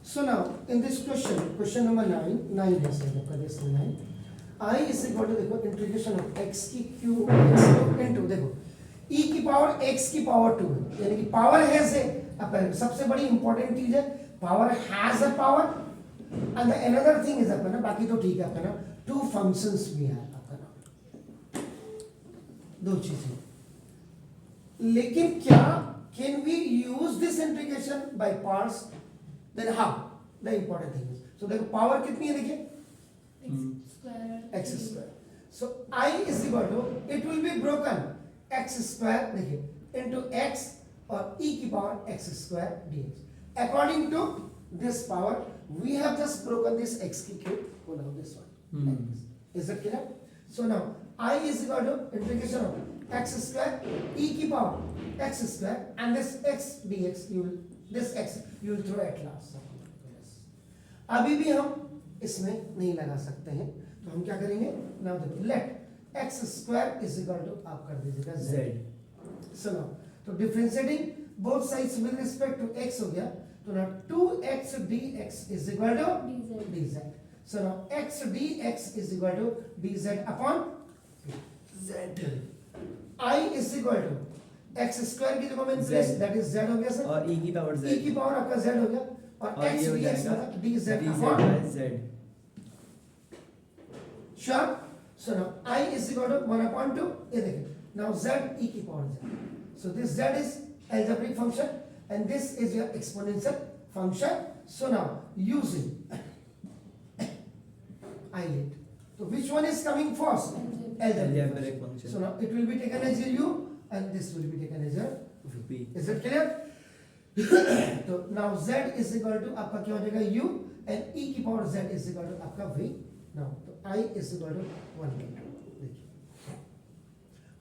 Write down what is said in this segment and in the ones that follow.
So now in this question number 9 है sir आपका this 9 I is equal to देखो integration of x की cube x into देखो e की power x की पावर 2 है यानी कि पावर हैज है अपन सबसे बड़ी इंपॉर्टेंट चीज है power has a power and the another thing is अपन बाकी तो ठीक है अपन टू फंक्शंस भी है अपन दो चीजें लेकिन क्या can we use this integration by parts then how the important thing is so देखो पावर कितनी है देखिए x square so I is equal to it will be broken x square देखिए into x और e की power x square dx according to this power we have just broken this x की cube pull out this one like this is it clear so now I is equal to integration of x square e की power x square and this x dx you will this x you will throw at last अभी भी हम इसमें नहीं लगा सकते हैं तो हम क्या करेंगे नाउ देखो let x square is equal to आप कर दीजिएगा z सुनो तो differentiating both sides with respect to x हो गया तो now 2x dx is equal to dz so now x dx is equal to dz upon z I is equal to x square की जो common place that is z हो गया sir और e की power z e की power आपका z हो गया और x ये हो dx जाएगा मतलब dz dz upon by z sure so now I is equal to 1 upon 2 ये देखिए now z e की power z so this z is algebraic function and this is your exponential function so now using I let so which one is coming first algebraic function so now it will be taken as a u and this will be taken as a p is it clear तो now z is equal to आपका क्या हो जाएगा u and e की power z is equal to आपका v now तो I is equal to 1 by 2 देखिए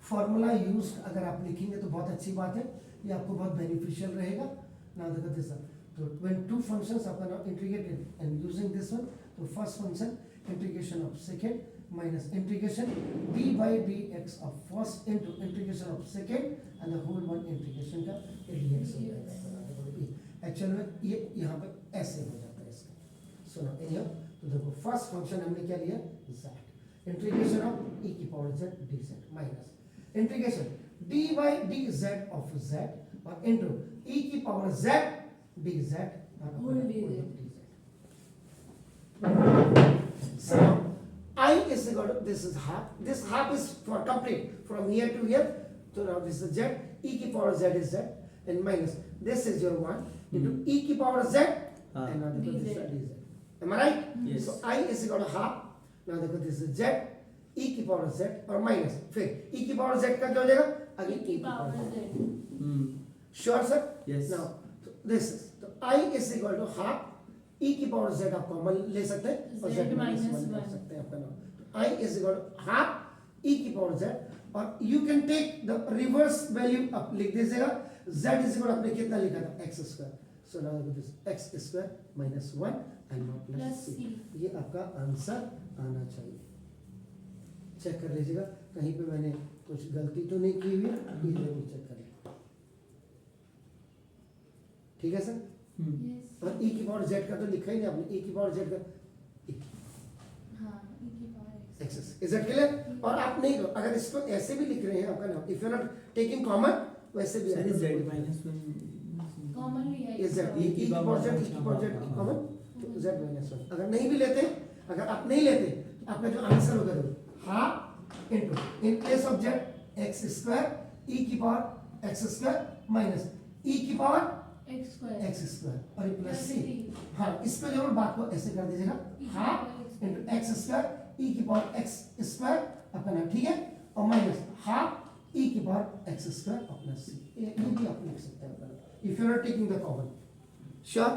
formula use अगर आप लिखेंगे तो बहुत अच्छी बात है ये आपको बहुत बेनिफिशियल रहेगा now देखो दिस तो when two functions are now integrated and using this one तो first function integration of second minus integration d by dx of first into integration of second and the whole one integration का dx हो जाएगा actual में ये यहाँ पे ऐसे हो जाता है इसका सुनो ये तो देखो फर्स्ट फंक्शन हमने क्या लिया z इंटीग्रेशन ऑफ e की power z dz minus integration d by dz of z और इनटू e की पावर z dz और Whole dz. so I is equal to this half is for complete from here to here so now this is z e की power z is z and minus this is your 1 into e की power z and now देखो this is dz am I right Yes. so I is equal to half now देखो this is z e की power z और minus फिर e की power z का क्या हो जाएगा again e की power z sure sir Yes. now so this is so I is equal to half e की power z आप कॉमन ले सकते हैं और z minus 1 कर सकते हैं आपका नाम I is equal to half e की power z और you can take the reverse value आप लिख दीजिएगा z is equal आपने कितना लिखा था x square so now this x square minus 1 and now plus c ये आपका आंसर आना चाहिए चेक कर लीजिएगा कहीं पे मैंने कुछ गलती तो नहीं की हुई ये जरूर चेक कर लीजिए ठीक है सर और e की पावर z का तो लिखा ही नहीं आपने e की पावर z का एक्सेस इज इट क्लियर और आप नहीं अगर इसको ऐसे भी लिख रहे हैं आपका नाम if you are not taking common वैसे भी सर z minus 1 कॉमन लिया है इज दैट e की power z common z minus 1 अगर नहीं भी लेते अगर आप नहीं लेते तो आपका जो आंसर होगा half into in place of z x square e की power x square minus e की पावर x स्क्वायर और प्लस c हां इस पे जरूर बात को ऐसे कर दीजिएगा half into x square e की पावर x स्क्वायर अपना ठीक है और माइनस हाफ e की पावर x स्क्वायर अपना c ये भी आप लिख सकते हैं if you are taking the common sure